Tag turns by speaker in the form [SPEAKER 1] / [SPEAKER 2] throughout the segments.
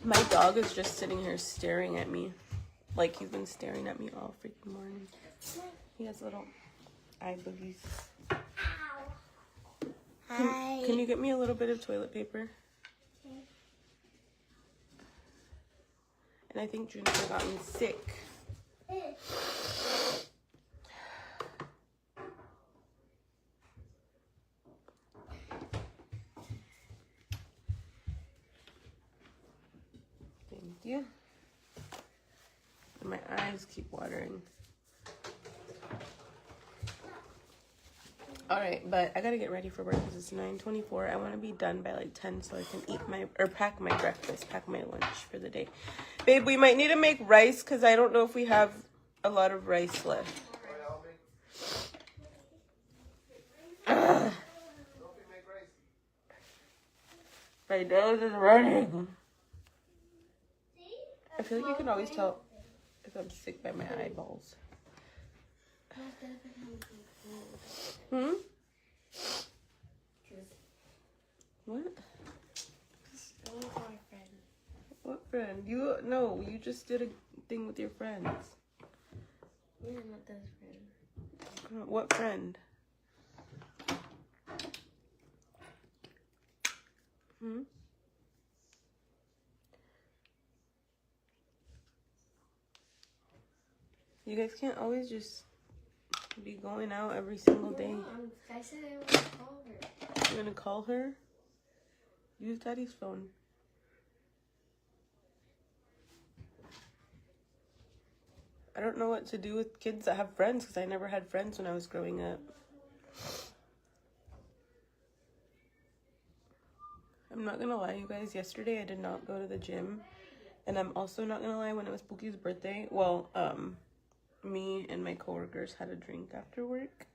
[SPEAKER 1] My dog is just sitting here staring at me. Like, he's been staring at me all freaking morning. He has little eye boogies. Can you get me a little bit of toilet paper? Okay. And I think Juniper got me sick. Thank you. And my eyes keep watering. Alright, but I gotta get ready for work because it's 9:24. I want to be done by like 10 so I can eat pack my breakfast, pack my lunch for the day. Babe, we might need to make rice because I don't know if we have a lot of rice left. My nose is running. I feel like you can always tell if I'm sick by my eyeballs. Hmm? What? What friend? You just did a thing with your friends.
[SPEAKER 2] We're not those friends.
[SPEAKER 1] What friend? Hmm? You guys can't always just be going out every single day.
[SPEAKER 2] I said I would call her.
[SPEAKER 1] You're gonna call her? Use Daddy's phone. I don't know what to do with kids that have friends because I never had friends when I was growing up. I'm not gonna lie, you guys. Yesterday I did not go to the gym. And I'm also not gonna lie, when it was Pookie's birthday, well, me and my coworkers had a drink after work.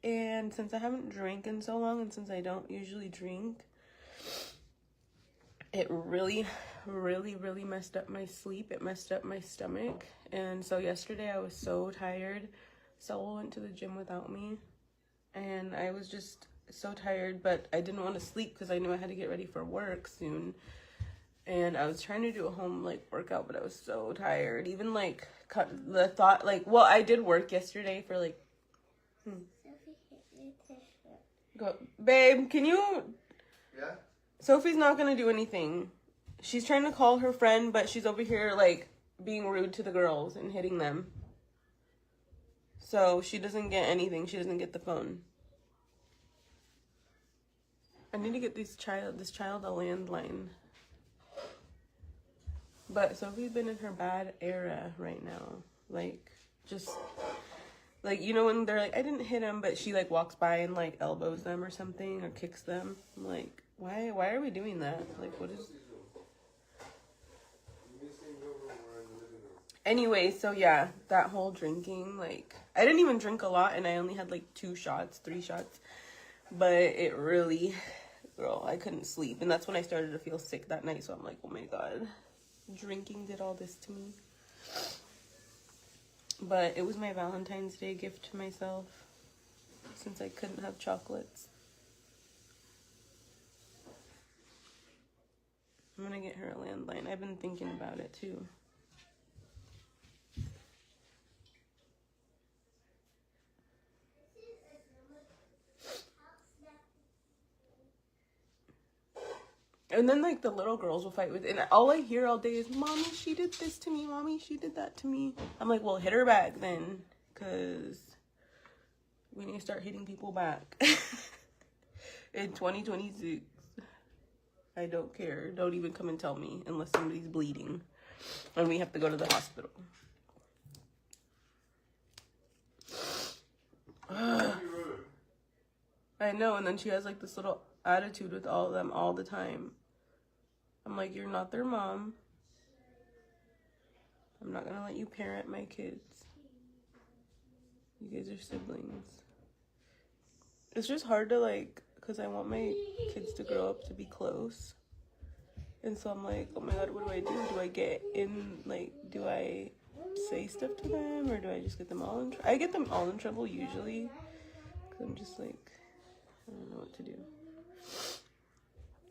[SPEAKER 1] And since I haven't drank in so long and since I don't usually drink, it really messed up my sleep. It messed up my stomach. And so yesterday I was so tired. Saul went to the gym without me. And I was just so tired, but I didn't want to sleep because I knew I had to get ready for work soon. And I was trying to do a home workout, but I was so tired. Even I did work yesterday for Go, babe, can you?
[SPEAKER 3] Yeah.
[SPEAKER 1] Sophie's not gonna do anything. She's trying to call her friend, but she's over here being rude to the girls and hitting them. So she doesn't get anything. She doesn't get the phone. I need to get this child a landline. But Sophie's been in her bad era right now. You know when they're I didn't hit him, but she walks by and elbows them or something or kicks them. I'm like, why are we doing that? What is... Anyway, so yeah, that whole drinking, I didn't even drink a lot and I only had 3 shots. But it really, girl, I couldn't sleep. And that's when I started to feel sick that night. So I'm like, oh my God, drinking did all this to me. But it was my Valentine's Day gift to myself since I couldn't have chocolates. I'm gonna get her a landline. I've been thinking about it too. And then the little girls will fight with, and all I hear all day is, Mommy, she did this to me. Mommy, she did that to me. I'm like, well, hit her back then, because we need to start hitting people back. In 2026, I don't care. Don't even come and tell me unless somebody's bleeding and we have to go to the hospital. I know, and then she has this little attitude with all of them all the time. I'm like, you're not their mom. I'm not gonna let you parent my kids. You guys are siblings. It's just hard to because I want my kids to grow up to be close. And so I'm like, oh my God, what do I do? Do I get in, do I say stuff to them or do I just get them all in trouble? I get them all in trouble usually. Because I'm just I don't know what to do.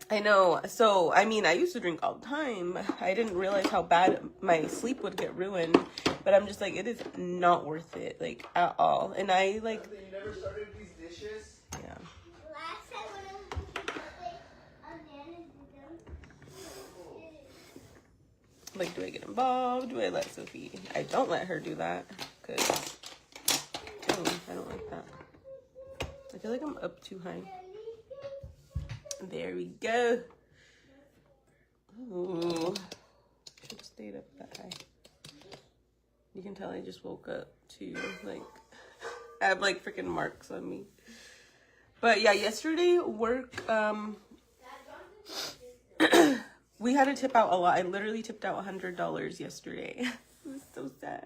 [SPEAKER 1] I know. So, I mean, I used to drink all the time. I didn't realize how bad my sleep would get ruined. But I'm just like, it is not worth it, like, at all. And I, like...
[SPEAKER 3] You never started these dishes?
[SPEAKER 1] Yeah.
[SPEAKER 2] Last time when I was cooking bananas with them.
[SPEAKER 1] Like, do I get involved? Do I let Sophie? I don't let her do that. Because, I don't like that. I feel like I'm up too high. There we go. Ooh. Should have stayed up that high. You can tell I just woke up too. Like, I have like freaking marks on me. But yeah, yesterday work, we had to tip out a lot. I literally tipped out $100 yesterday. It was so sad.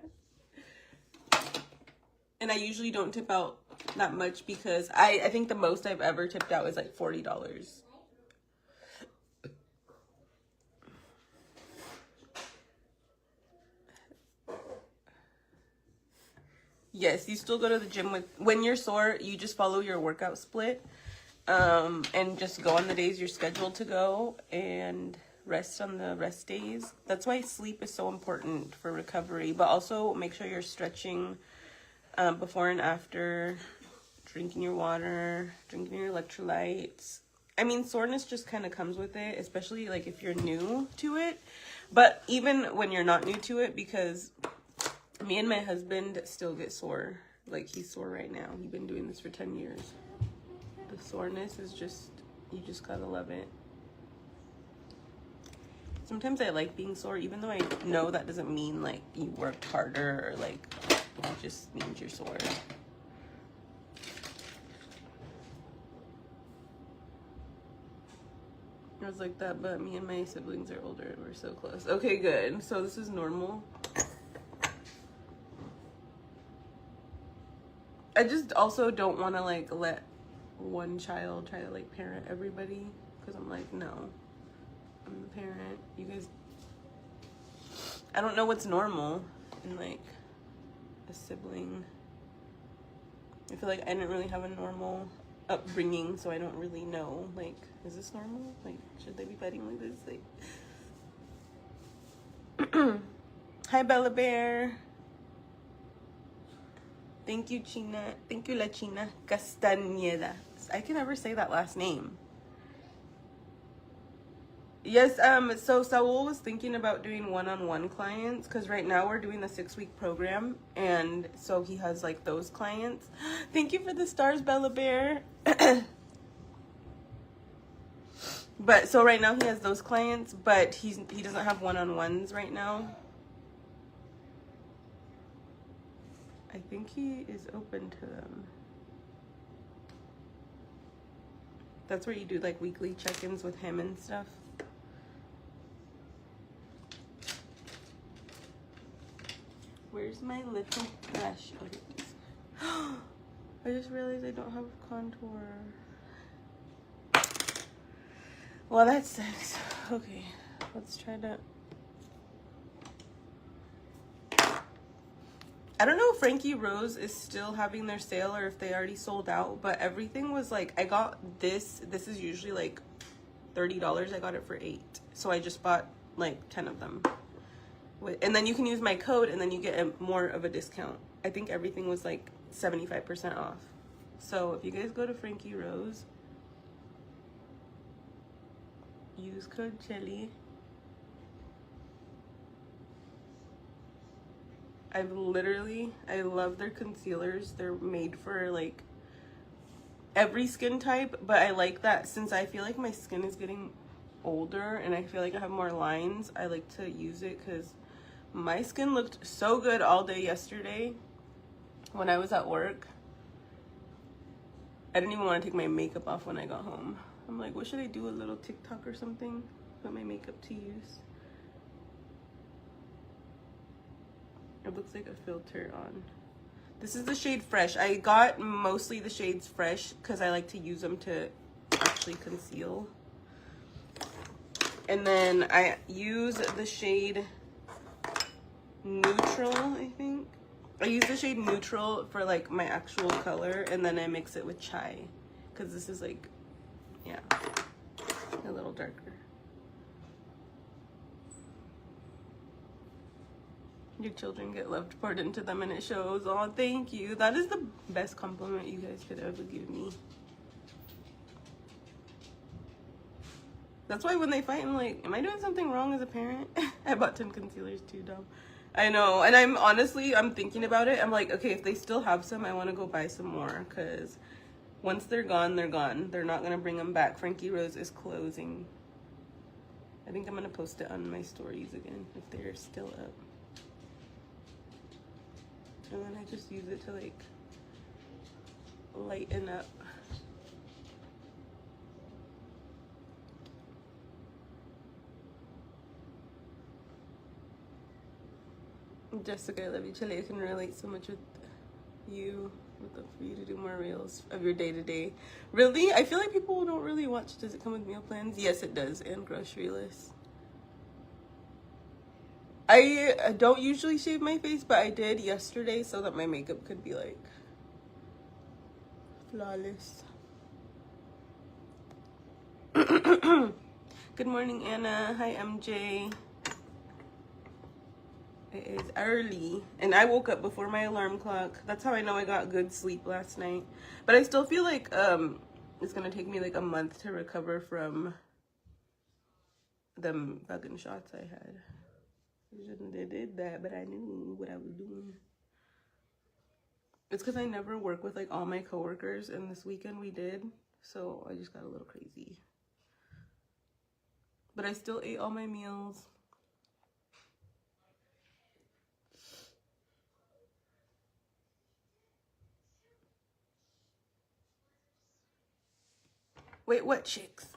[SPEAKER 1] And I usually don't tip out that much because I think the most I've ever tipped out is like $40. Yes, you still go to the gym when you're sore, you just follow your workout split. And just go on the days you're scheduled to go and rest on the rest days. That's why sleep is so important for recovery, but also make sure you're stretching before and after, drinking your water, drinking your electrolytes. I mean, soreness just kind of comes with it, especially like if you're new to it, but even when you're not new to it, because me and my husband still get sore. Like, he's sore right now. He's been doing this for 10 years. The soreness is just, you just gotta love it. Sometimes I like being sore, even though I know that doesn't mean like you worked harder or like it just means you're sore. I was like that, but me and my siblings are older and we're so close. Okay, good. So this is normal. I just also don't want to like let one child try to like parent everybody, because I'm like, no, I'm the parent. You guys, I don't know what's normal in like a sibling. I feel like I didn't really have a normal upbringing, so I don't really know, like, is this normal? Like, should they be fighting like this? Like, hi Bella Bear. Thank you, China. Thank you, La China Castañeda. I can never say that last name. Yes, so Saul was thinking about doing one-on-one clients, because right now we're doing the 6-week program, and so he has like those clients. Thank you for the stars, Bella Bear. But so right now he has those clients, but he doesn't have one-on-ones right now. I think he is open to them. That's where you do like weekly check-ins with him and stuff. Where's my little brush? Oh, I just realized I don't have contour. Well, that sucks. Okay, let's try to... I don't know if Frankie Rose is still having their sale or if they already sold out, but everything was like, I got this. This is usually like $30. I got it for $8. So I just bought like 10 of them. And then you can use my code and then you get more of a discount. I think everything was like 75% off. So if you guys go to Frankie Rose, use code Chelly. I love their concealers. They're made for like every skin type, but I like that since I feel like my skin is getting older and I feel like I have more lines, I like to use it because my skin looked so good all day yesterday when I was at work. I didn't even want to take my makeup off when I got home. I'm like, what should I do? A little TikTok or something? Put my makeup to use. It looks like a filter on. This is the shade Fresh. I got mostly the shades Fresh because I like to use them to actually conceal. And then I use the shade Neutral, I think. I use the shade Neutral for like my actual color, and then I mix it with Chai because this is like, yeah. A little darker. Your children get love poured into them and it shows. Oh, thank you. That is the best compliment you guys could ever give me. That's why when they fight, I'm like, am I doing something wrong as a parent? I bought 10 concealers too, dumb. I know. And I'm thinking about it. I'm like, okay, if they still have some, I want to go buy some more. Because once they're gone, they're gone. They're not going to bring them back. Frankie Rose is closing. I think I'm going to post it on my stories again if they're still up. And then I just use it to like lighten up. Jessica, I love you, Chile. I can relate so much with you. Would love for you to do more reels of your day to day. Really? I feel like people don't really watch Does It Come With Meal Plans? Yes, it does. And grocery lists. I don't usually shave my face, but I did yesterday so that my makeup could be like flawless. Good morning, Anna. Hi, MJ. It is early, and I woke up before my alarm clock. That's how I know I got good sleep last night. But I still feel like it's gonna take me like a month to recover from them fucking shots I had. I shouldn't have did that, but I knew what I was doing. It's because I never work with like all my coworkers, and this weekend we did, so I just got a little crazy. But I still ate all my meals. Wait, what chicks?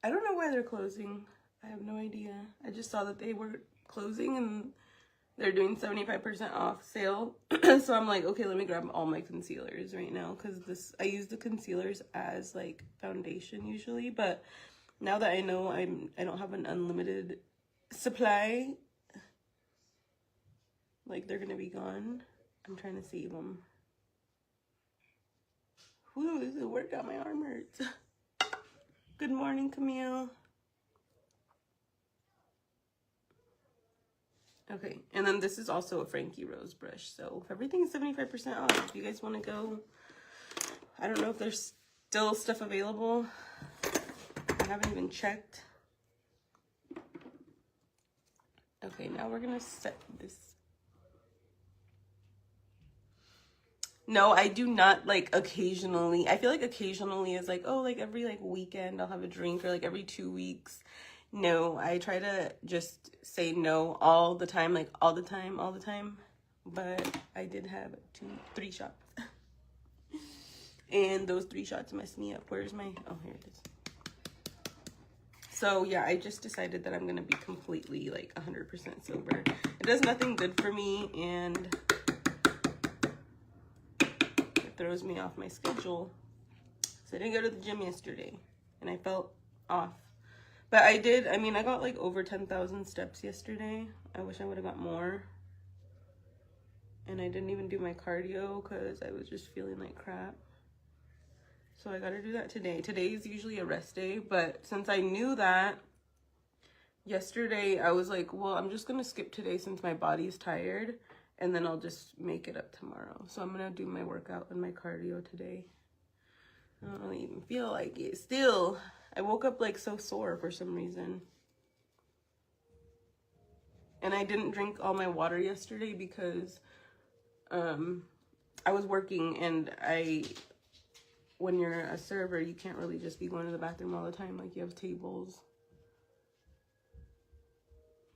[SPEAKER 1] I don't know why they're closing. I have no idea. I just saw that they were closing and they're doing 75% off sale. So I'm like, okay, let me grab all my concealers right now, because I use the concealers as like foundation usually, but now that I know I don't have an unlimited supply, like they're gonna be gone, I'm trying to save them. Whew, this is a workout. My arm hurts. Good morning, Camille. Okay, and then this is also a Frankie Rose brush. So if everything's 75% off, if you guys want to go, I don't know if there's still stuff available. I haven't even checked. Okay, now we're gonna set this. No, I do not like occasionally. I feel like occasionally is like, oh, like every like weekend I'll have a drink, or like every 2 weeks. No, I try to just say no all the time, like all the time. But I did have 3 shots. And those 3 shots messed me up. Where's my, oh, here it is. So yeah, I just decided that I'm gonna be completely like 100% sober. It does nothing good for me, and throws me off my schedule. So I didn't go to the gym yesterday and I felt off. But I got like over 10,000 steps yesterday. I wish I would have got more. And I didn't even do my cardio because I was just feeling like crap. So I gotta do that today. Today is usually a rest day, but since I knew that, yesterday I was like, well, I'm just gonna skip today since my body's tired, and then I'll just make it up tomorrow. So I'm gonna do my workout and my cardio today. I don't really even feel like it. Still, I woke up like so sore for some reason. And I didn't drink all my water yesterday because I was working, and when you're a server, you can't really just be going to the bathroom all the time. Like, you have tables.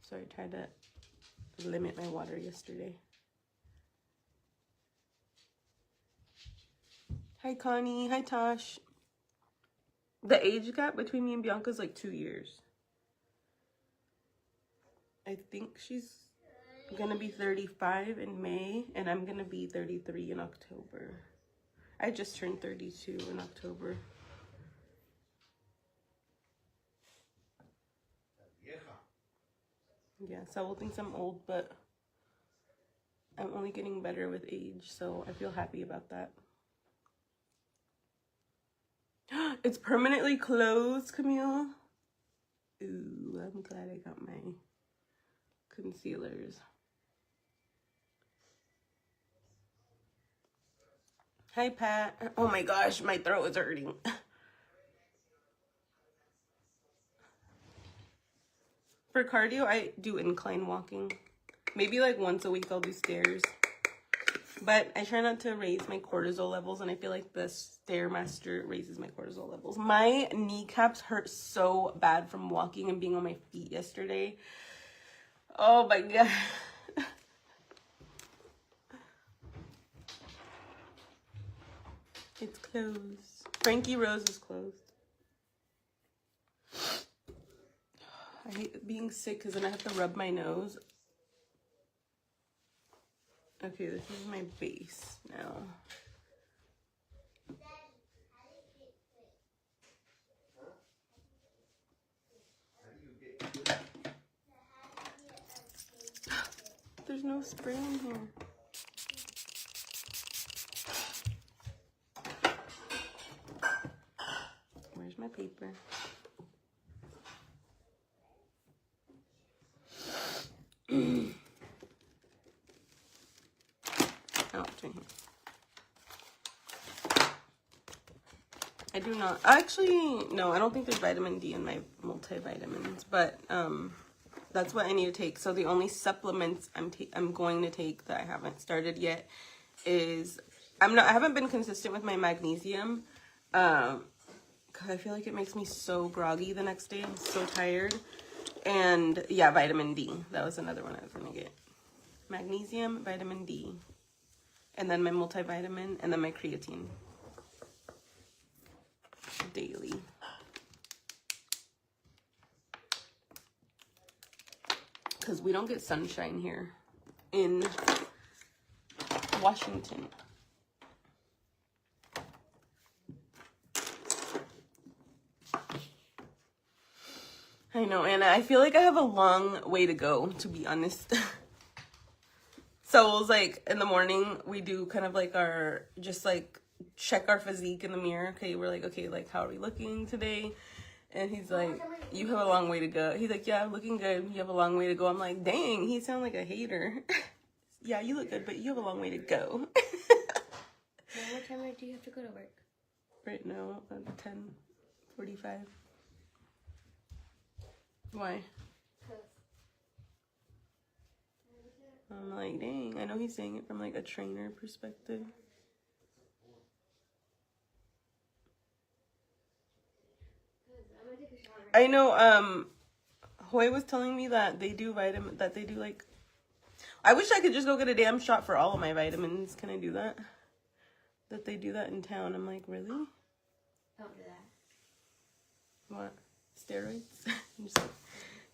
[SPEAKER 1] So I tried to limit my water yesterday. Hi, Connie. Hi, Tosh. The age gap between me and Bianca is like 2 years. I think she's gonna be 35 in May, and I'm gonna be 33 in October. I just turned 32 in October. Yeah, Saul thinks I'm old, but I'm only getting better with age, so I feel happy about that. It's permanently closed, Camille. Ooh, I'm glad I got my concealers. Hi, Pat. Oh my gosh, my throat is hurting. For cardio, I do incline walking. Maybe like once a week I'll do stairs. But I try not to raise my cortisol levels, and I feel like the Stairmaster raises my cortisol levels. My kneecaps hurt so bad from walking and being on my feet yesterday. Oh my god. It's closed. Frankie Rose is closed. I hate being sick because then I have to rub my nose. Okay, this is my base now. There's no spray in here. Where's my paper? Oh, it's in here. I do not. Actually, no, I don't think there's vitamin D in my multivitamins, but that's what I need to take. So the only supplements I'm going to take that I haven't started yet is I haven't been consistent with my magnesium because I feel like it makes me so groggy the next day. I'm so tired. And yeah, vitamin D. That was another one I was gonna get. Magnesium, vitamin D, and then my multivitamin, and then my creatine daily. Because we don't get sunshine here in Washington. I know, and I feel like I have a long way to go, to be honest. So it was like in the morning, we do kind of like just like check our physique in the mirror. Okay, we're like, okay, like how are we looking today? And he's like, you have a long way to go. He's like, yeah, I'm looking good. You have a long way to go. I'm like, dang, he sounds like a hater. Yeah, you look good, but you have a long way to go.
[SPEAKER 2] Now, what time do you have to go to work?
[SPEAKER 1] Right now, at 10:45. Why? I'm like, dang, I know he's saying it from like a trainer perspective. I know, Hoy was telling me that they do like, I wish I could just go get a damn shot for all of my vitamins. Can I do that? That they do that in town. I'm like, really?
[SPEAKER 2] Don't do that.
[SPEAKER 1] What? Steroids? I'm just like,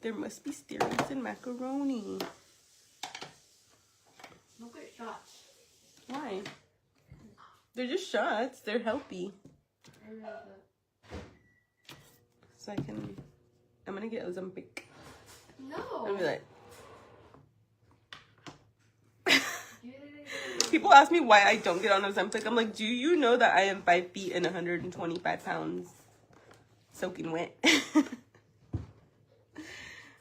[SPEAKER 1] there must be steroids in macaroni.
[SPEAKER 2] Don't get shots.
[SPEAKER 1] Why? They're just shots. They're healthy.
[SPEAKER 2] I know, but...
[SPEAKER 1] So I'm gonna get Ozempic.
[SPEAKER 2] No.
[SPEAKER 1] I'll be like. People ask me why I don't get on Ozempic. I'm like, do you know that I am 5 feet and 125 pounds soaking wet?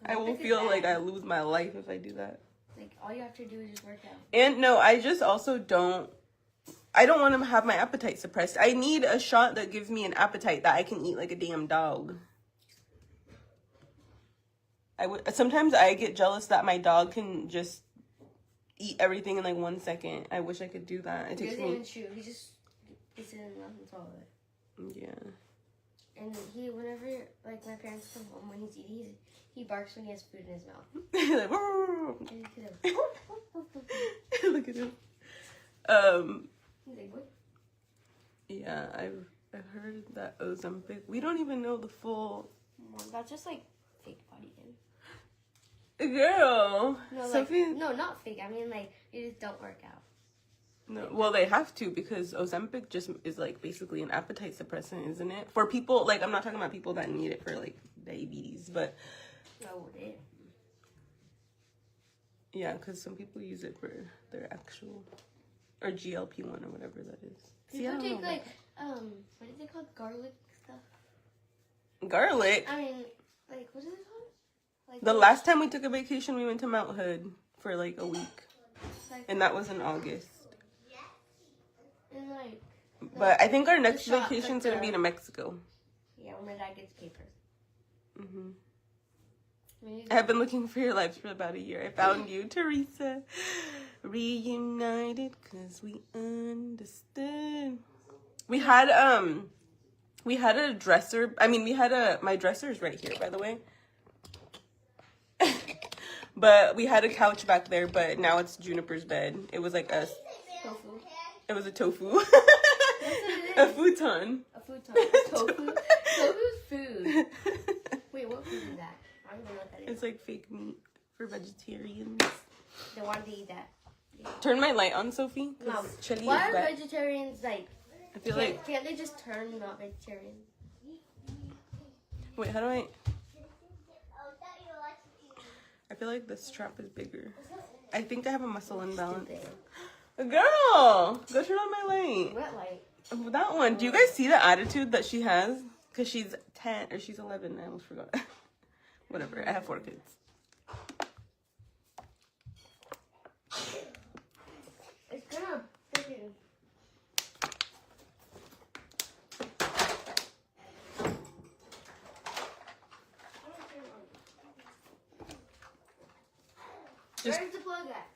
[SPEAKER 1] I will feel like I lose my life if I do that.
[SPEAKER 2] Like, all you have to do is just work out.
[SPEAKER 1] And no, I just also I don't want to have my appetite suppressed. I need a shot that gives me an appetite that I can eat like a damn dog. Sometimes I get jealous that my dog can just eat everything in like 1 second. I wish I could do that. It takes me.
[SPEAKER 2] Even true. He just eats it in mouth and swallow it.
[SPEAKER 1] Yeah.
[SPEAKER 2] And whenever like my parents come home when he's eating, he barks when he has food in his mouth.
[SPEAKER 1] Like,
[SPEAKER 2] And he's like,
[SPEAKER 1] look at him.
[SPEAKER 2] He's like, what?
[SPEAKER 1] Yeah, I've heard that Ozempic. We don't even know the full.
[SPEAKER 2] That's just like fake body hair.
[SPEAKER 1] Girl.
[SPEAKER 2] No,
[SPEAKER 1] Sophie.
[SPEAKER 2] like, no, not fake. I mean, like, you just don't work out.
[SPEAKER 1] No, well, they have to because Ozempic just is like basically an appetite suppressant, isn't it? For people, like, I'm not talking about people that need it for like diabetes, but
[SPEAKER 2] No, it.
[SPEAKER 1] yeah, because some people use it for their actual or GLP-1 or whatever that is. See, I
[SPEAKER 2] People
[SPEAKER 1] don't
[SPEAKER 2] take
[SPEAKER 1] know.
[SPEAKER 2] like what is it called? Garlic stuff.
[SPEAKER 1] Garlic.
[SPEAKER 2] I mean, like, what is it called? Like
[SPEAKER 1] The last time we took a vacation, we went to Mount Hood for like a week,
[SPEAKER 2] like,
[SPEAKER 1] and that was in August.
[SPEAKER 2] and like.
[SPEAKER 1] But I think our next
[SPEAKER 2] shop,
[SPEAKER 1] vacation's
[SPEAKER 2] like
[SPEAKER 1] gonna be to Mexico.
[SPEAKER 2] Yeah, when my dad gets papers.
[SPEAKER 1] Mhm.
[SPEAKER 2] Maybe
[SPEAKER 1] I have been looking for your lives for about a year. I found you, Teresa. Reunited because we understood. We had a dresser. I mean, my dresser's right here, by the way. But we had a couch back there, but now it's Juniper's bed. It was like a
[SPEAKER 2] tofu.
[SPEAKER 1] It was a tofu.
[SPEAKER 2] That's what it
[SPEAKER 1] A
[SPEAKER 2] is.
[SPEAKER 1] futon.
[SPEAKER 2] A futon. Tofu. Tofu's food. Wait, what food is that? I don't even know what that is.
[SPEAKER 1] It's like fake meat for vegetarians.
[SPEAKER 2] They wanted to eat that. Yeah.
[SPEAKER 1] Turn my light on, Sophie.
[SPEAKER 2] No.
[SPEAKER 1] Chili
[SPEAKER 2] Why
[SPEAKER 1] is
[SPEAKER 2] are
[SPEAKER 1] back.
[SPEAKER 2] vegetarians like?
[SPEAKER 1] I feel like.
[SPEAKER 2] Can't they just turn not vegetarian?
[SPEAKER 1] Wait, how do I? I feel like this strap is bigger. I think I have a muscle imbalance. Girl, go turn on my light.
[SPEAKER 2] What light?
[SPEAKER 1] That one. Do you guys see the attitude that she has? Because she's 10 or she's 11. I almost forgot. Whatever. I have 4 kids.
[SPEAKER 2] It's gonna freaking. Where's the plug at?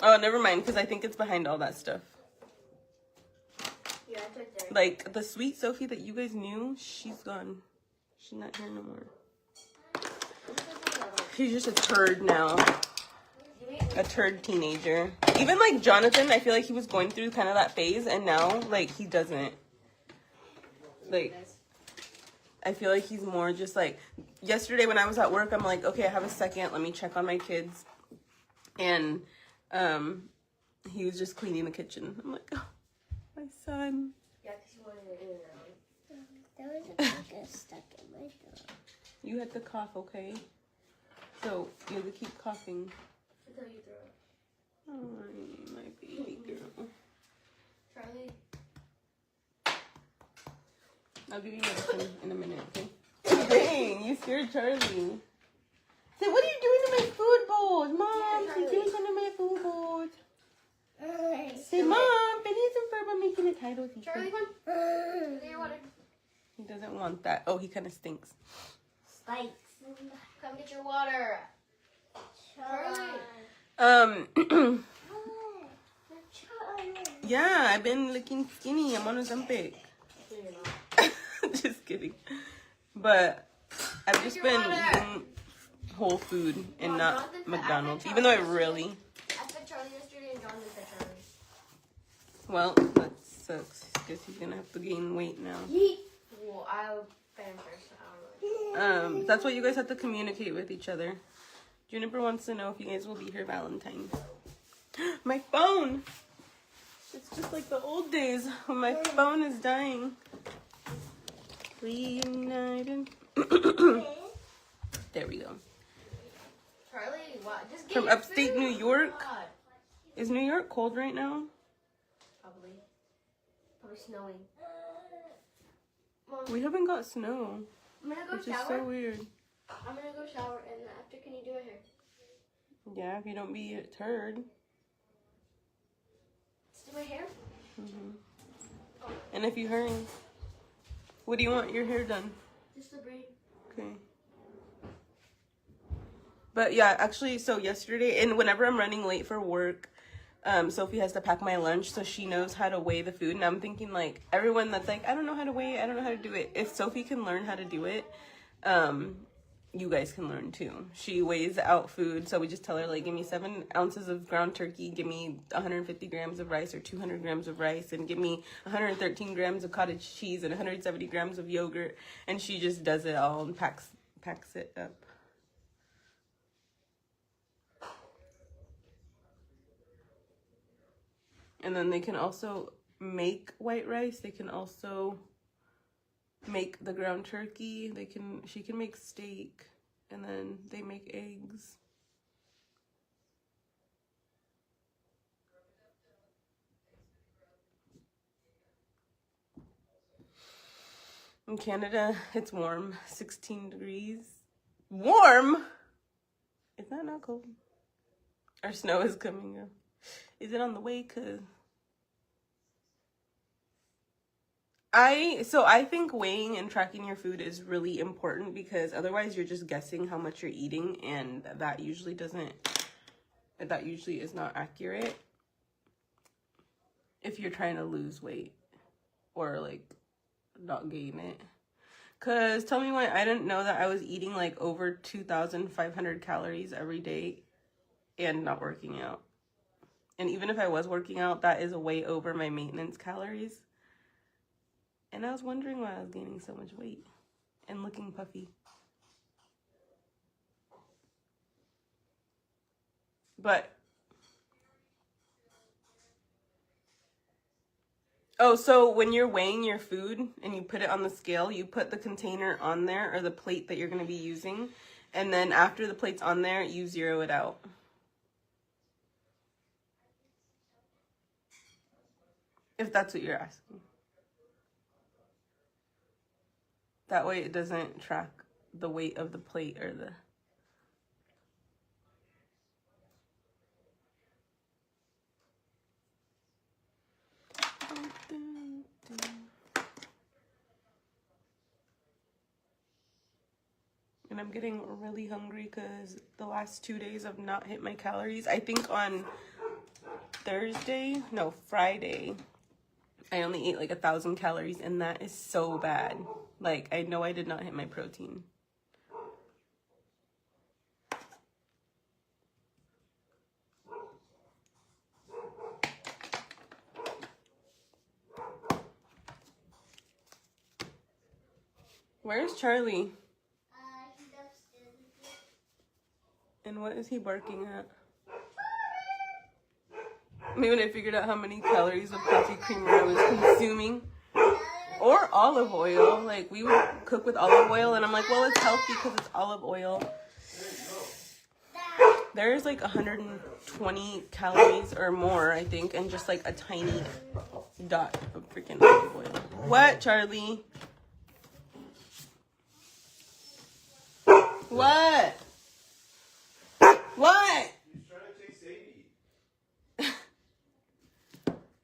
[SPEAKER 1] Oh, never mind. Because I think it's behind all that stuff.
[SPEAKER 2] Yeah, it's right there.
[SPEAKER 1] Like the sweet Sophie that you guys knew, she's gone. She's not here no more. She's just a turd now. A turd teenager. Even like Jonathan, I feel like he was going through kind of that phase, and now like he doesn't. Like, I feel like he's more just like, yesterday when I was at work, I'm like, okay, I have a second, let me check on my kids. And he was just cleaning the kitchen. I'm like, oh, my son.
[SPEAKER 2] Yeah, because you wanted to do it now.
[SPEAKER 4] There was a finger stuck in my throat.
[SPEAKER 1] You had to cough, okay? So, you have to keep coughing.
[SPEAKER 2] Until you throw it.
[SPEAKER 1] Oh, my baby girl.
[SPEAKER 2] Charlie?
[SPEAKER 1] I'll give you medicine in a minute, okay? Dang, you scared Charlie. Say, what are you doing to my food bowls? Mom,
[SPEAKER 2] Yeah,
[SPEAKER 1] she's
[SPEAKER 2] Charlie.
[SPEAKER 1] doing something to my food bowls. Say, Mom, finish some verb making a title.
[SPEAKER 2] Charlie, come. Get your water.
[SPEAKER 1] He doesn't want that. Oh, he kind of stinks.
[SPEAKER 2] Spikes. Come get your water. Charlie.
[SPEAKER 1] Yeah, I've been looking skinny. I'm on a Ozempic. Just kidding. But I've just been eating whole food and not McDonald's, even though I really.
[SPEAKER 2] I fed Charlie yesterday and John did fed Charlie.
[SPEAKER 1] Well, that sucks because he's gonna have to gain weight now.
[SPEAKER 2] Well, I'll fed him first. So I don't know.
[SPEAKER 1] That's why you guys have to communicate with each other. Juniper wants to know if you guys will be here Valentine. My phone! It's just like the old days when my phone is dying. Reunited. There we go.
[SPEAKER 2] Charlie, what? Just get
[SPEAKER 1] From
[SPEAKER 2] your
[SPEAKER 1] upstate
[SPEAKER 2] food.
[SPEAKER 1] New York?
[SPEAKER 2] God.
[SPEAKER 1] Is New York cold right now?
[SPEAKER 2] Probably. Probably snowing. Mom,
[SPEAKER 1] We haven't got snow,
[SPEAKER 2] I'm gonna go
[SPEAKER 1] which is
[SPEAKER 2] shower.
[SPEAKER 1] so weird.
[SPEAKER 2] I'm gonna go shower, and after, can you do it here?
[SPEAKER 1] Yeah, if you don't be a turd.
[SPEAKER 2] Let's do my hair.
[SPEAKER 1] And if you hurry. What do you want your hair done?
[SPEAKER 2] Just the braid.
[SPEAKER 1] Okay. But yeah, actually, so yesterday, and whenever I'm running late for work, Sophie has to pack my lunch so she knows how to weigh the food. And I'm thinking, like, everyone that's like, I don't know how to weigh it, I don't know how to do it. If Sophie can learn how to do it, you guys can learn too. She weighs out food, so we just tell her, like, give me 7 ounces of ground turkey, give me 150 grams of rice or 200 grams of rice, and give me 113 grams of cottage cheese and 170 grams of yogurt. And she just does it all and packs it up. And then they can also make white rice. They can also make the ground turkey. She can make steak, and then they make eggs. In Canada, it's warm, 16 degrees. Warm? Is that not cold? Our snow is coming up. Is it on the way? I think weighing and tracking your food is really important, because otherwise you're just guessing how much you're eating, and that usually is not accurate if you're trying to lose weight or like not gain it. Cause tell me why I didn't know that I was eating like over 2,500 calories every day and not working out. And even if I was working out, that is way over my maintenance calories. And I was wondering why I was gaining so much weight and looking puffy. But, oh, so when you're weighing your food and you put it on the scale, you put the container on there, or the plate that you're going to be using. And then after the plate's on there, you zero it out. If that's what you're asking. That way it doesn't track the weight of the plate or the... And I'm getting really hungry because the last 2 days I've not hit my calories. I think on Friday, I only ate like 1,000 calories, and that is so bad. Like, I know I did not hit my protein. Where's Charlie?
[SPEAKER 4] He's upstairs.
[SPEAKER 1] And what is he barking at? Maybe when I figured out how many calories of coffee creamer I was consuming. Or olive oil. Like, we would cook with olive oil, and I'm like, well, it's healthy because it's olive oil. There's like 120 calories or more, I think, and just like a tiny dot of freaking olive oil. What, Charlie? What? What?
[SPEAKER 3] He's trying to take Sadie.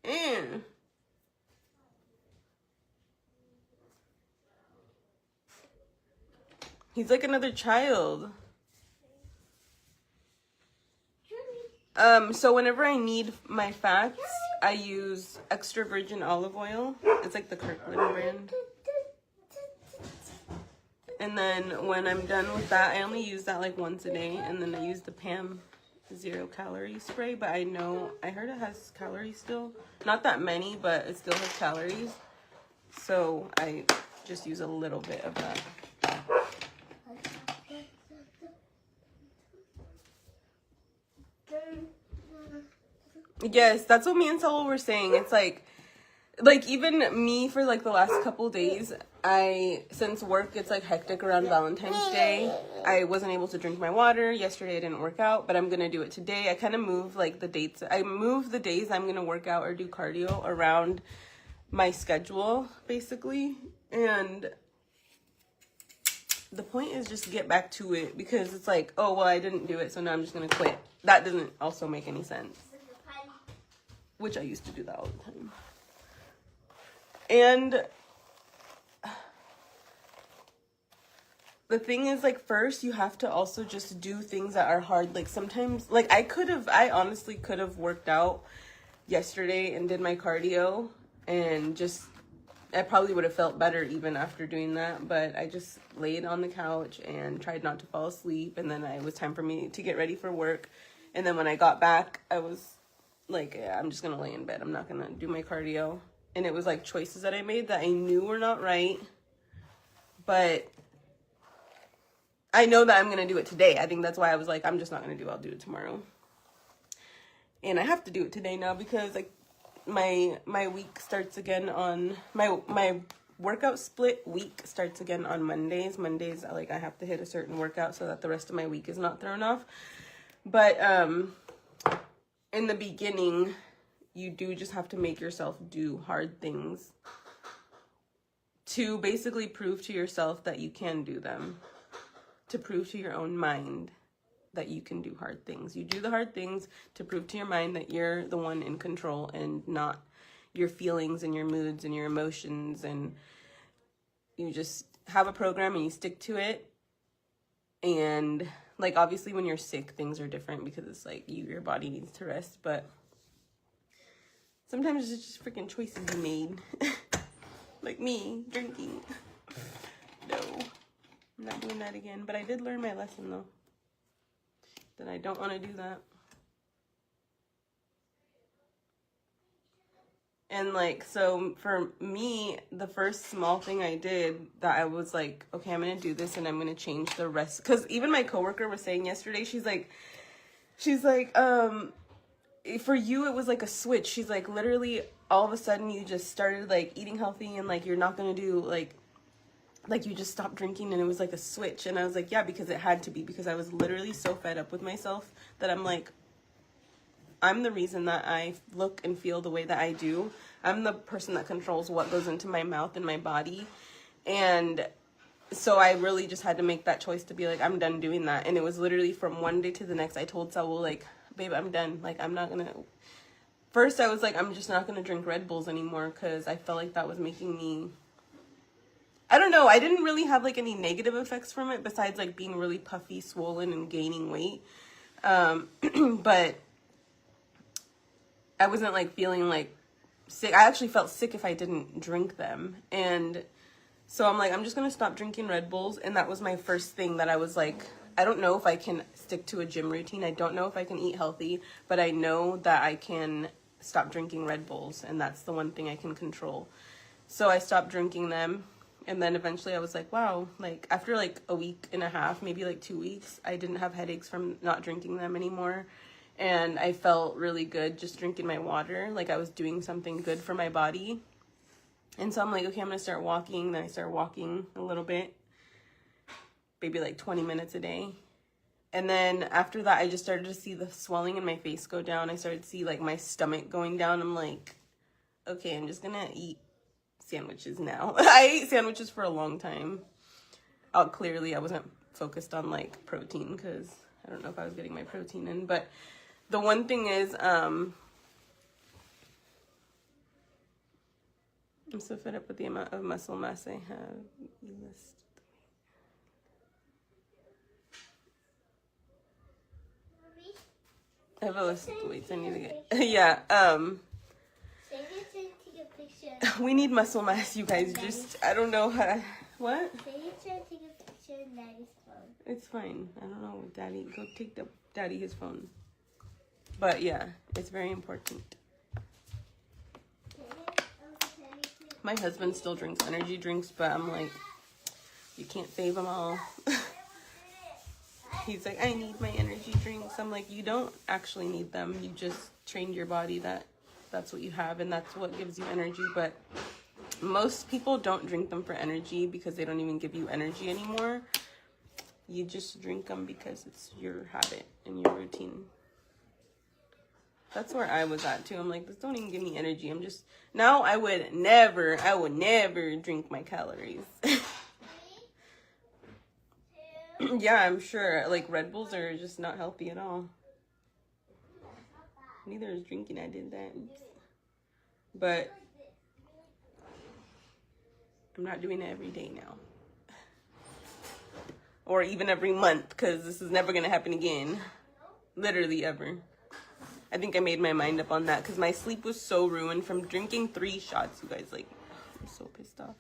[SPEAKER 1] Mm. He's like another child. So whenever I need my fats, I use extra virgin olive oil. It's like the Kirkland brand. And then when I'm done with that, I only use that like once a day. And then I use the Pam 0 calorie spray. But I heard it has calories still. Not that many, but it still has calories. So I just use a little bit of that. Yes, that's what me and Saul were saying. It's like even me for like the last couple days, since work gets like hectic around Valentine's Day, I wasn't able to drink my water. Yesterday I didn't work out, but I'm gonna do it today. I kind of move like the dates. I move the days I'm gonna work out or do cardio around my schedule, basically. And the point is just to get back to it, because it's like, oh, well, I didn't do it, so now I'm just gonna quit. That doesn't also make any sense. Which I used to do that all the time. And the thing is, like, first you have to also just do things that are hard. Like, sometimes, like, I honestly could have worked out yesterday and did my cardio, and just, I probably would have felt better even after doing that. But I just laid on the couch and tried not to fall asleep. And then it was time for me to get ready for work. And then when I got back, I was like, yeah, I'm just gonna lay in bed. I'm not gonna do my cardio. And it was like choices that I made that I knew were not right, but I know that I'm gonna do it today. I think that's why I was like, I'm just not gonna I'll do it tomorrow. And I have to do it today now, because like my week starts again on my workout split week starts again on Mondays. Mondays, like, I have to hit a certain workout so that the rest of my week is not thrown off. But in the beginning, you do just have to make yourself do hard things to basically prove to yourself that you can do them, to prove to your own mind that you can do hard things. You do the hard things to prove to your mind that you're the one in control and not your feelings and your moods and your emotions, and you just have a program and you stick to it. And like, obviously when you're sick, things are different because it's like your body needs to rest, but sometimes it's just freaking choices you made. Like me drinking. No, I'm not doing that again, but I did learn my lesson though, that I don't want to do that. And like, so for me, the first small thing I did that I was like, okay, I'm going to do this and I'm going to change the rest. Cause even my coworker was saying yesterday, she's like, for you, it was like a switch. She's like, literally all of a sudden you just started like eating healthy and like, you're not going to do like you just stopped drinking, and it was like a switch. And I was like, yeah, because it had to be, because I was literally so fed up with myself that I'm like, I'm the reason that I look and feel the way that I do. I'm the person that controls what goes into my mouth and my body. And so I really just had to make that choice to be like, I'm done doing that. And it was literally from one day to the next. I told Saul, like, babe, I'm done. Like, I'm not gonna. First, I was like, I'm just not gonna drink Red Bulls anymore, because I felt like that was making me, I don't know. I didn't really have like any negative effects from it besides like being really puffy, swollen, and gaining weight. But I wasn't like feeling like sick. I actually felt sick if I didn't drink them. And so I'm like, I'm just going to stop drinking Red Bulls. And that was my first thing that I was like, I don't know if I can stick to a gym routine. I don't know if I can eat healthy, but I know that I can stop drinking Red Bulls. And that's the one thing I can control. So I stopped drinking them. And then eventually I was like, wow, like after like a week and a half, maybe like 2 weeks, I didn't have headaches from not drinking them anymore. And I felt really good just drinking my water. Like I was doing something good for my body. And so I'm like, okay, I'm going to start walking. Then I started walking a little bit, maybe like 20 minutes a day. And then after that, I just started to see the swelling in my face go down. I started to see like my stomach going down. I'm like, okay, I'm just going to eat sandwiches now. I ate sandwiches for a long time. Clearly, I wasn't focused on like protein because I don't know if I was getting my protein in. But the one thing is, I'm so fed up with the amount of muscle mass I have. I have a list of the weights I need to get. Yeah. We need muscle mass, you guys. Just, I don't know how. What? It's fine. I don't know, Daddy. Go take Daddy his phone. But yeah, it's very important. My husband still drinks energy drinks, but I'm like, you can't save them all. He's like, I need my energy drinks. I'm like, you don't actually need them. You just trained your body that's what you have, and that's what gives you energy. But most people don't drink them for energy because they don't even give you energy anymore. You just drink them because it's your habit and your routine. That's where I was at too. I'm like, this don't even give me energy. I'm just, now I would never drink my calories. Yeah, I'm sure. Like Red Bulls are just not healthy at all. Neither is drinking. I did that. Oops. But I'm not doing it every day now. Or even every month, because this is never going to happen again. Literally ever. I think I made my mind up on that because my sleep was so ruined from drinking 3 shots, you guys. Like, I'm so pissed off.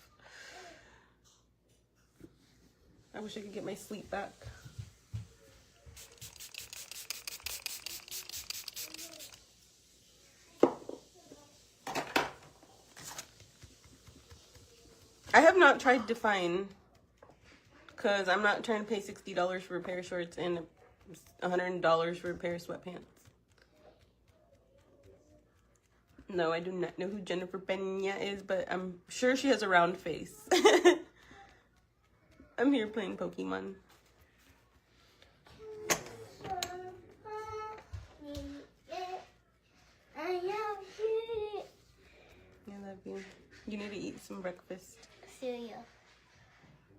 [SPEAKER 1] I wish I could get my sleep back. I have not tried Define because I'm not trying to pay $60 for a pair of shorts and $100 for a pair of sweatpants. No, I do not know who Jennifer Pena is, but I'm sure she has a round face. I'm here playing Pokemon. I love you. You need to eat some breakfast.
[SPEAKER 4] cereal.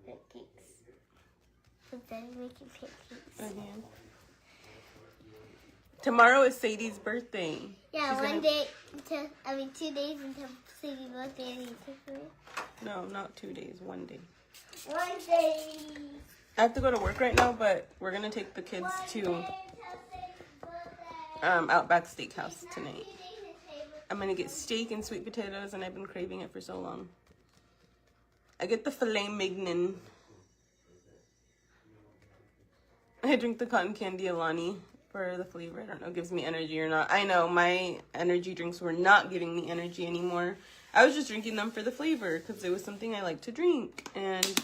[SPEAKER 4] Pancakes. But then making pancakes.
[SPEAKER 1] Again. Tomorrow is Sadie's birthday.
[SPEAKER 4] Yeah,
[SPEAKER 1] She's
[SPEAKER 4] one
[SPEAKER 1] gonna-
[SPEAKER 4] day until 2 days until Sadie's birthday and you take her.
[SPEAKER 1] No, not 2 days, 1 day.
[SPEAKER 4] 1 day.
[SPEAKER 1] I have to go to work right now, but we're gonna take the kids to Outback Steakhouse tonight. I'm gonna get steak and sweet potatoes, and I've been craving it for so long. I get the filet mignon. I drink the cotton candy Alani for the flavor. I don't know, it gives me energy or not. I know my energy drinks were not giving me energy anymore. I was just drinking them for the flavor because it was something I like to drink. And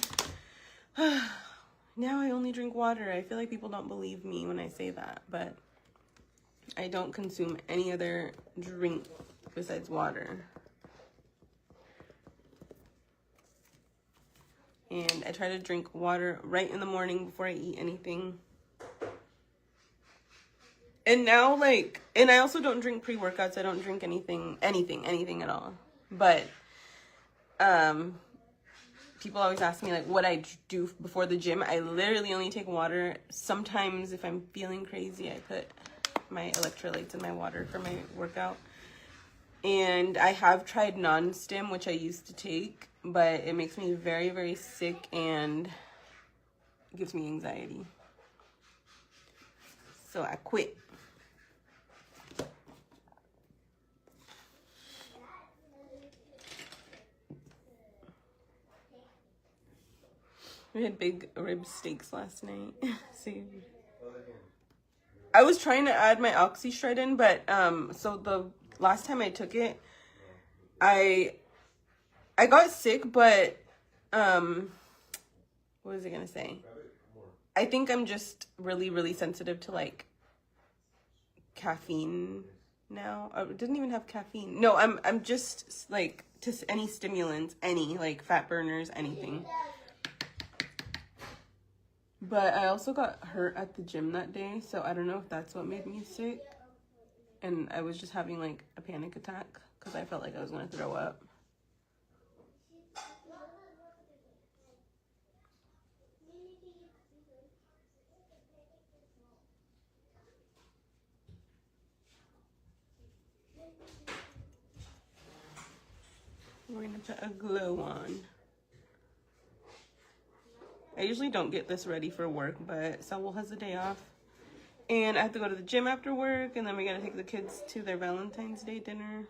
[SPEAKER 1] now I only drink water. I feel like people don't believe me when I say that, but I don't consume any other drink besides water. And I try to drink water right in the morning before I eat anything. And now, like, and I also don't drink pre-workouts. I don't drink anything at all. But, people always ask me, like, what I do before the gym. I literally only take water. Sometimes, if I'm feeling crazy, I put my electrolytes in my water for my workout. And I have tried non-stim, which I used to take, but it makes me very, very sick and gives me anxiety. So I quit. We had big rib steaks last night. See, I was trying to add my Oxy Shred in, but so the last time I took it, I got sick, but what was I gonna say? I think I'm just really, really sensitive to like caffeine now. It doesn't even have caffeine. No, I'm just like to any stimulants, any like fat burners, anything. But I also got hurt at the gym that day, so I don't know if that's what made me sick. And I was just having like a panic attack because I felt like I was gonna throw up. We're gonna put a glow on. I usually don't get this ready for work, but Saul has a day off. And I have to go to the gym after work, and then we gotta take the kids to their Valentine's Day dinner.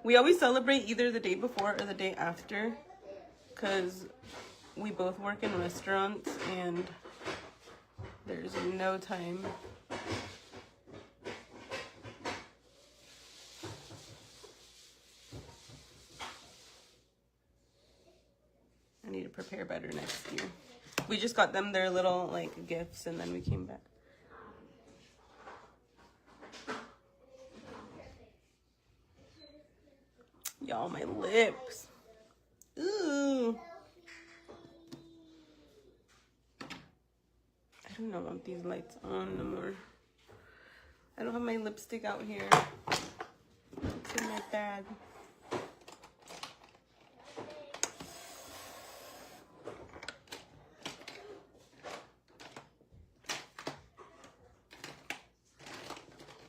[SPEAKER 1] We always celebrate either the day before or the day after, because we both work in restaurants, and there's no time. I need to prepare better next year. We just got them their little like gifts and then we came back. Y'all, my lips. Ooh. I don't know want these lights on no more. I don't have my lipstick out here. It's in my bag.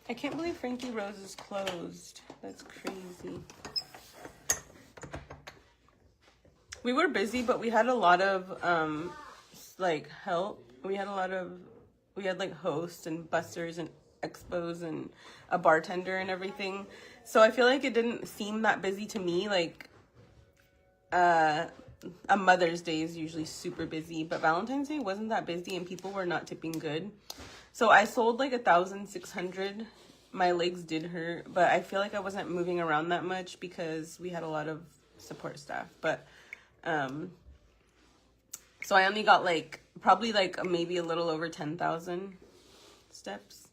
[SPEAKER 1] I can't believe Frankie Rose is closed. That's crazy. We were busy, but we had a lot of like help. We had like hosts and busters and expos and a bartender and everything. So I feel like it didn't seem that busy to me. Like a Mother's Day is usually super busy, but Valentine's Day wasn't that busy and people were not tipping good. So I sold like 1,600. My legs did hurt, but I feel like I wasn't moving around that much because we had a lot of support staff. But so I only got like probably like maybe a little over 10,000 steps.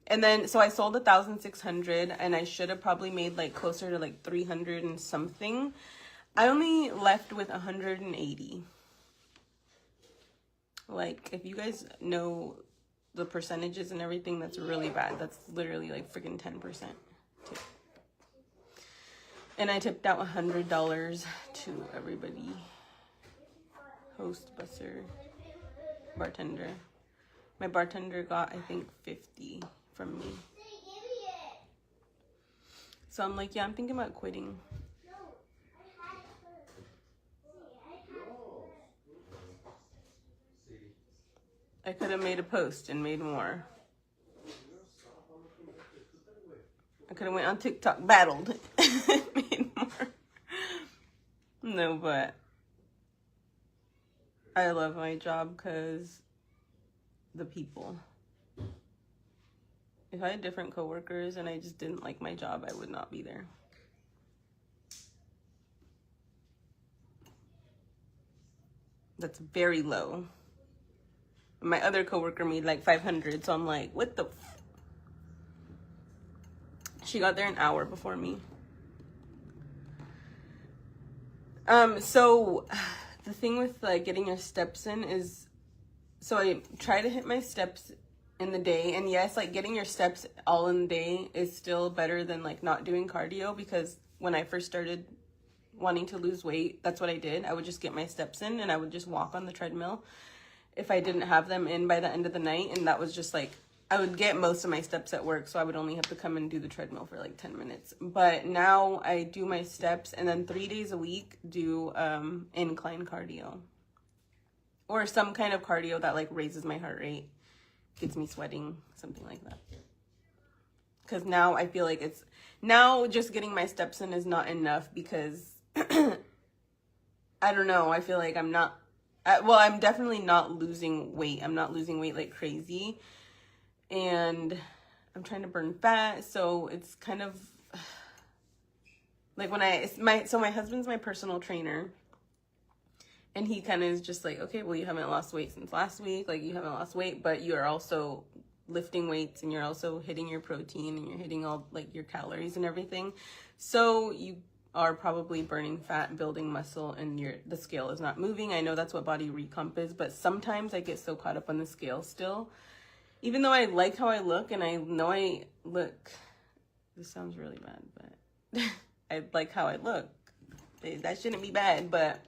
[SPEAKER 1] And then so I sold 1,600 and I should have probably made like closer to like 300 and something. I only left with 180. Like, if you guys know the percentages and everything, that's really bad. That's literally like freaking 10% too. And I tipped out $100 to everybody. Host, busser, bartender. My bartender got, I think, 50 from me. So I'm like, yeah, I'm thinking about quitting. I could have made a post and made more. I could have went on TikTok, battled, made more. No, but I love my job because the people. If I had different coworkers and I just didn't like my job, I would not be there. That's very low. My other coworker made like 500, so I'm like, what the She got there an hour before me. So the thing with like getting your steps in is, so I try to hit my steps in the day, and yes, like getting your steps all in the day is still better than like not doing cardio, because when I first started wanting to lose weight, that's what I did. I would just get my steps in and I would just walk on the treadmill if I didn't have them in by the end of the night, and that was just like, I would get most of my steps at work, so I would only have to come and do the treadmill for like 10 minutes. But now I do my steps and then 3 days a week do incline cardio. Or some kind of cardio that like raises my heart rate, gets me sweating, something like that. Because now I feel like it's, now just getting my steps in is not enough, because I don't know, I feel like I'm not, well, I'm definitely not losing weight. I'm not losing weight like crazy. And I'm trying to burn fat, so it's kind of like when so my husband's my personal trainer, and he kind of is just like, okay, well, you haven't lost weight since last week, like you haven't lost weight, but you are also lifting weights and you're also hitting your protein and you're hitting all like your calories and everything, so you are probably burning fat, building muscle, and the scale is not moving. I know that's what body recomp is, but sometimes I get so caught up on the scale still. Even though I like how I look, and I know I look, this sounds really bad, but I like how I look. That shouldn't be bad, but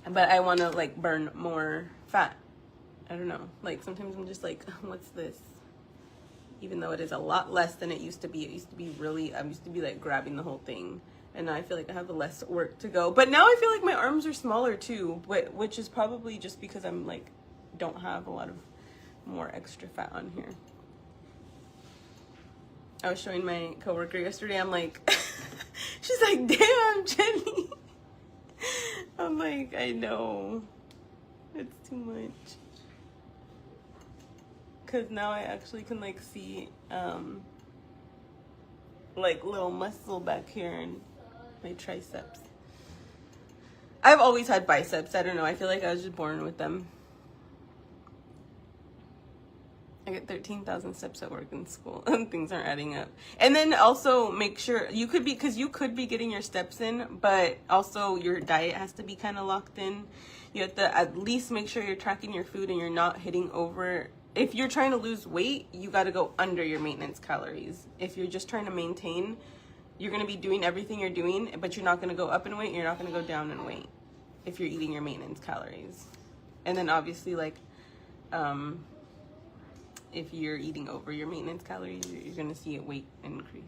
[SPEAKER 1] I want to like burn more fat. I don't know. Like sometimes I'm just like, what's this? Even though it is a lot less than it used to be. It used to be really, I used to be like grabbing the whole thing. And now I feel like I have less work to go. But now I feel like my arms are smaller too, which is probably just because I'm like, don't have a lot of more extra fat on here. I was showing my coworker yesterday, I'm like, she's like, damn, Jenny. I'm like, I know, it's too much. Cause now I actually can like see like little muscle back here in my triceps. I've always had biceps, I don't know, I feel like I was just born with them. I get 13,000 steps at work and school, and things aren't adding up. And then also make sure you could be getting your steps in, but also your diet has to be kind of locked in. You have to at least make sure you're tracking your food and you're not hitting over. If you're trying to lose weight, you got to go under your maintenance calories. If you're just trying to maintain, you're going to be doing everything you're doing, but you're not going to go up in weight. You're not going to go down in weight if you're eating your maintenance calories. And then obviously like, if you're eating over your maintenance calories, you're going to see a weight increase.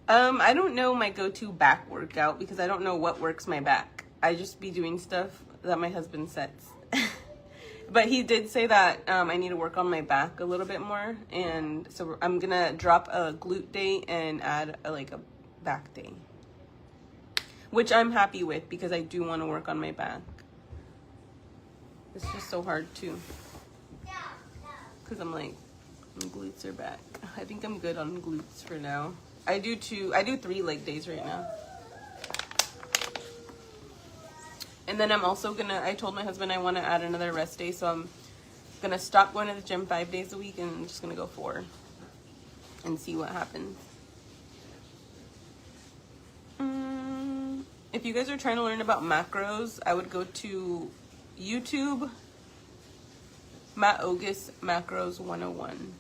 [SPEAKER 1] I don't know my go-to back workout because I don't know what works my back. I just be doing stuff that my husband sets. But he did say that I need to work on my back a little bit more. And so I'm going to drop a glute day and add a back day. Which I'm happy with because I do want to work on my back. It's just so hard too, because I'm like, my glutes are back. I think I'm good on glutes for now. I do 3 leg days right now. And then I'm also I told my husband I want to add another rest day, so I'm gonna stop going to the gym 5 days a week and I'm just gonna go 4 and see what happens. If you guys are trying to learn about macros, I would go to YouTube, Matt Ogus Macros 101.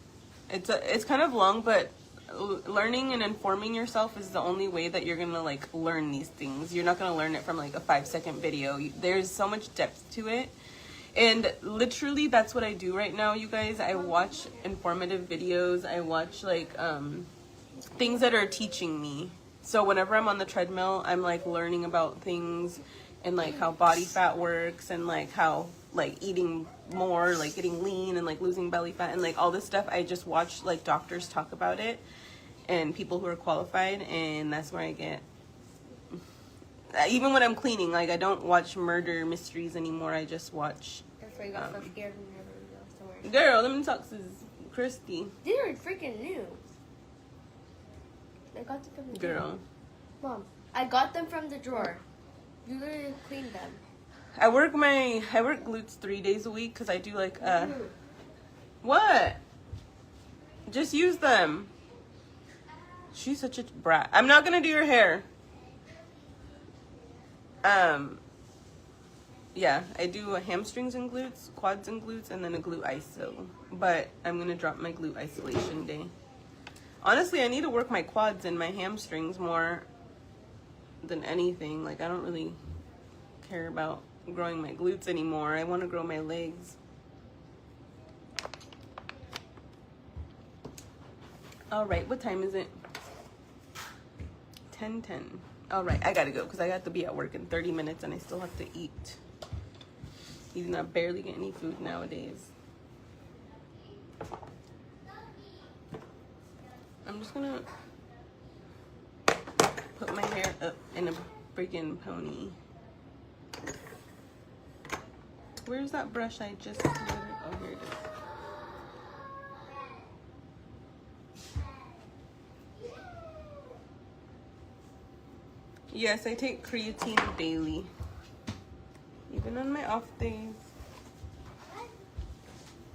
[SPEAKER 1] It's kind of long, but learning and informing yourself is the only way that you're gonna like learn these things. You're not gonna learn it from like a 5-second video. There's so much depth to it. And literally that's what I do right now, you guys. I watch informative videos. I watch like things that are teaching me. So whenever I'm on the treadmill, I'm like learning about things and like how body fat works and like how like eating more, like getting lean and like losing belly fat and like all this stuff. I just watch like doctors talk about it and people who are qualified, and that's where I get. Even when I'm cleaning, like I don't watch murder mysteries anymore. I just watch.
[SPEAKER 2] That's why you got so scared and never go somewhere.
[SPEAKER 1] Girl, them socks is Christy.
[SPEAKER 2] These are freaking new. I got them from the drawer.
[SPEAKER 1] Girl.
[SPEAKER 2] Mom, I got them from the drawer. You literally cleaned them.
[SPEAKER 1] I work glutes 3 days a week because I do like what? Just use them. She's such a brat. I'm not gonna do your hair. Yeah, I do hamstrings and glutes, quads and glutes, and then a glute iso. But I'm gonna drop my glute isolation day. Honestly, I need to work my quads and my hamstrings more than anything. Like, I don't really care about growing my glutes anymore. I want to grow my legs. All right, what time is it? 10:10. All right, I gotta go because I got to be at work in 30 minutes and I still have to eat. Even though I barely get any food nowadays. I'm just gonna put my hair up in a freaking pony. Where's that brush I just put? Oh, here it is. Yes, I take creatine daily. Even on my off days.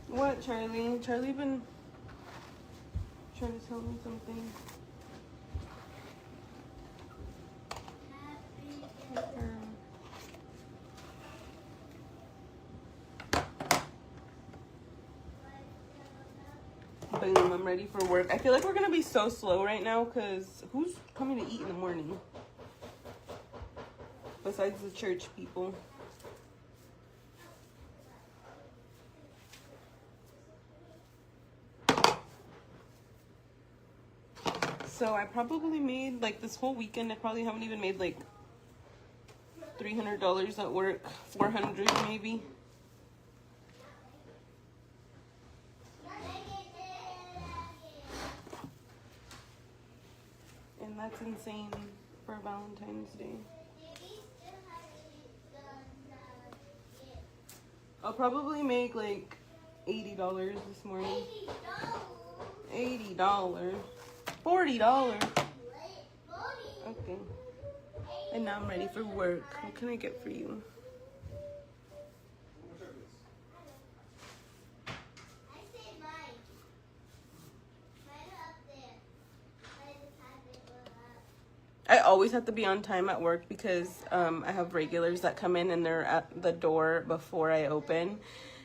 [SPEAKER 1] What, Charlie? Charlie been trying to tell me something. Boom, I'm ready for work. I feel like we're gonna be so slow right now because who's coming to eat in the morning? Besides the church people. So I probably made, like this whole weekend, I probably haven't even made like $300 at work, $400 maybe. And that's insane for Valentine's Day. I'll probably make like $80 this morning. $80. $40. Okay. And now I'm ready for work. What can I get for you? I always have to be on time at work because I have regulars that come in and they're at the door before I open.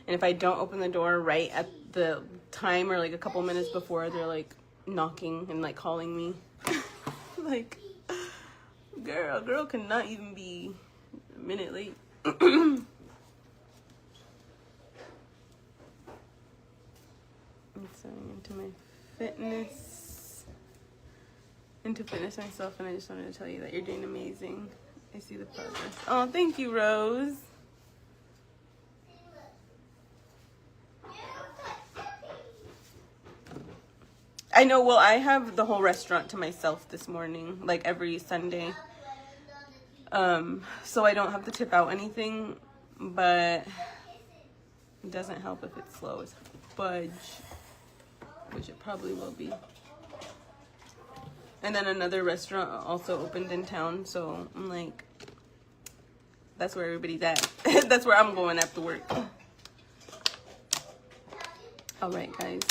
[SPEAKER 1] And if I don't open the door right at the time or like a couple minutes before, they're like knocking and like calling me. Like, girl cannot even be a minute late. I'm starting into fitness myself, and I just wanted to tell you that you're doing amazing. I see the progress. Oh, thank you, Rose. I know, well, I have the whole restaurant to myself this morning, like every Sunday. So I don't have to tip out anything, but it doesn't help if it's slow as fudge, which it probably will be. And then another restaurant also opened in town, so I'm like, that's where everybody's at. That's where I'm going after work. All right, guys.